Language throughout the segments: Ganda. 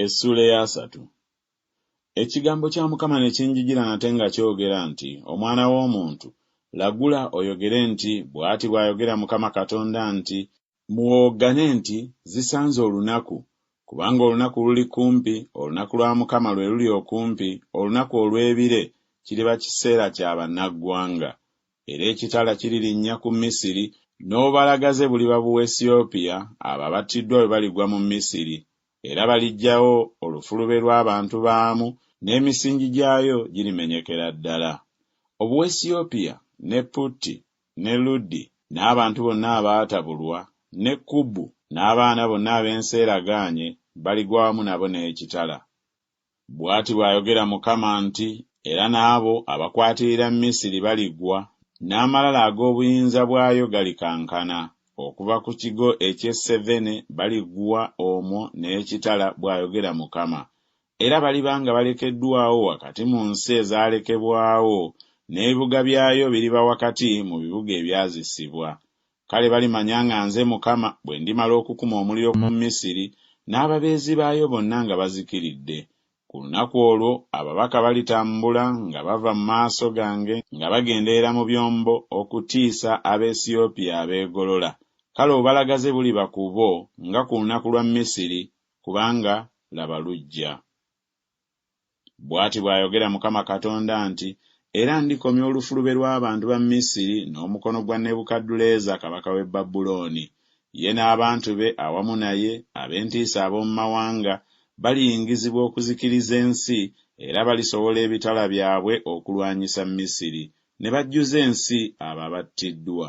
Essula ya 3. Ekigambo kya Mukama ne kinjijira nate nga kyogera nti, omwana w'omuntu, lagula oyogere nti, bw'ati bw'ayogera Mukama Katonda nti, muwoggane nti, zisanze olunaku, kubanga olunaku luli kumpi, olunaku lwa Mukama lwe luli okumpi, olunaku olw'ebire kiriba kiseera kya bannaggwanga. Era ekitala kiririnnya ku Misiri, n'obubalagaze buliba buwa Ethiopia, abo abattiddwa bwe baligwa mu Misiri. Era baliggyawo olufulube lw'abantu baamu, n'emisingi gyayo girimenyekera ddala. Obuwa Ethiopia, ne Putti, ne Ludi, n'abantu bonna abaatabulwa, ne Kubu, n'abaana bonna ab'enseeragaanye, baligwa wamu nabo n'ekitala. Bw'ati bw'ayogera Mukama nti, era n'abo abakwatirira Misiri baligwa, n'amalala ag'obuyinza bwayo galikankana. Okuva ku kigo eky'Esevene baligwa omwo n'ekitala, bw'ayogera Mukama. Era baliba nga balekeddwawo wakati mu nsi ezaalekebwawo, n'ebibuga byayo biriba wakati mu bibuga ebyazisibwa. Kale balimanya nga nze Mukama bwe ndimala okukuma omuliro mu Misiri, n'ababeezi baayo bonna nga bazikiridde. Ku lunaku olwo ababaka balitambula nga bava mu maaso gange, nga bagenderera mu byombo okutiisa Abaesiyopiya abeegolola. Kale obubalagaze buliba ku bo nga ku lunaku lwa Misiri, kubanga laba lujja. Bw'ati bw'ayogera Mukama Katonda nti, era ndikomya olufulube lw'abantu ba Misiri n'omukono gwa Nebukadduleeza kabaka w'e Babulooni. Ye n'abantu be awamu naye ab'entiisa ab'omu mawanga baliyingizibwa okuzikiriza ensi, era balisowola ebitala byabwe okulwanyisa Misiri, ne bajjuza ensi abo abattiddwa.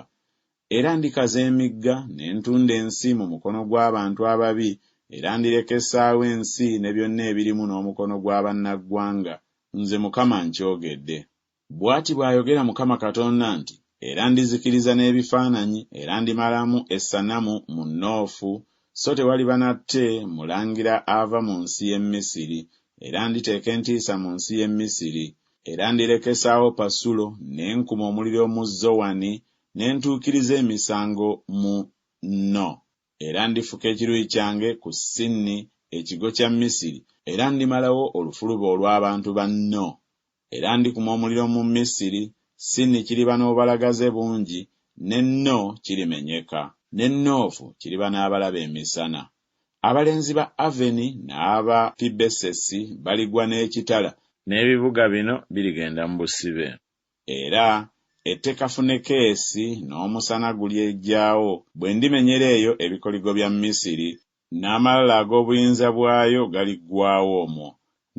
Era ndikaza emigga ne ntunda ensi mu mukono gw'abantu ababi, era ndirekesaawo ensi ne byonna ebirimu n'omukono gw'abannaggwanga. Nze Mukama nkyogedde. Bw'ati bw'ayogera Mukama Katonda nti, era ndizikiriza n'ebifaananyi, era ndimalamu essanamu mu Noofu, so tewaliba nate mulangira ava mu nsi y'e Misiri, era nditeeka entiisa mu nsi y'e Misiri. Era ndirekesaawo Pasulo, ne nkuma omuliro mu Zowani, ne ntuukiriza emisango mu No. Era ndifuka ekiruyi kyange ku Sinni, ekigo kya Misiri, era ndimalawo olufulube olw'abantu ba No. Era ndikuma omuliro mu Misiri, Sinni kiriba n'obubalagaze bungi, ne No kirimenyeka, ne Noofu kiriba n'abalaba emisana. Abalenzi ba Aveni n'aba Pibesesi baligwa n'ekitala, n'ebibuga bino birigenda mu busibe. Era Ettekafunekeesi n'omusana gulyejjaawo, bwe ndimenyera eyo ebikoligo bya Misiri, n'amalala ag'obuyinza bwayo galiggwaawo omwo.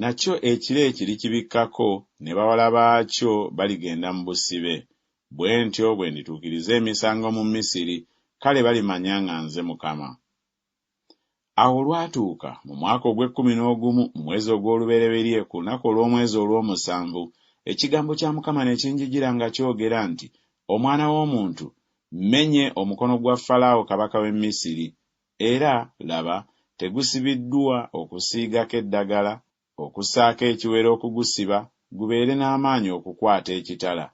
Nakyo ekire ekirikibikkako ne bawala baakyo baligenda mu busibe. Bwe ntyo bwe ndituukiriza emisango mu Misiri, kale balimanya nga nze Mukama. Awo olwatuuka mu mwaka ogw'e11 mu mwezi ogw'olubereberye ku lunaku olw'omwezi olw'omusanvu, ekigambo kya Mukama ne kinjijira nga kyogera nti, omwana w'omuntu, mmenye omukono gwa Falaawo kabaka w'e Misiri, era laba tegusibiddwa okusiigako eddagala, okussaako ekiwero okugusiba, gubeere n'amaanyi okukwata ekitala.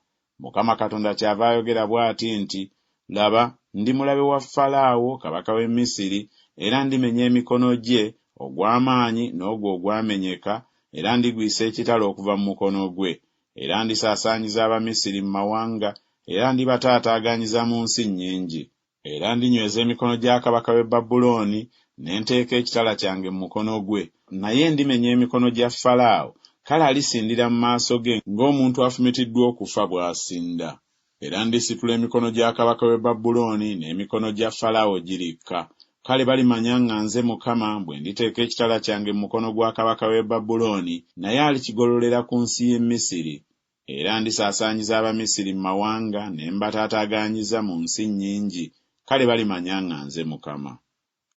Mukama Katonda kyava ayogera bw'ati nti, laba ndi mulabe wa Falaawo kabaka w'e Misiri, era ndimenya emikono gye ogw'amaanyi n'ogwo ogwamenyeka, era ndigwisa ekitala okuva mu mukono gwe. Era ndisaasaanyiza Abamisiri mu mawanga, era ndibataataaganyiza mu nsi nnyingi. Era ndinyweza emikono gya kabaka w'e Babulooni, ne nteeka ekitala kyange mu mukono gwe. Naye ndimenya emikono gya Falaawo, kale alisindira mu maaso ge ng'omuntu afumitiddwa okufa bw'asinda. Era ndisitula emikono gya kabaka w'e Babulooni, n'emikono gya Falaawo girikka. Kale balimanya nga nze Mukama bwe nditeeka ekitala kyange mu mukono gwa kabaka w'e Babulooni, naye alikigololera ku nsi y'e Misiri. Era ndisaasaanyiza Abamisiri mu mawanga, ne mbataataaganyiza mu nsi nnyingi. Kale balimanya nga nze Mukama.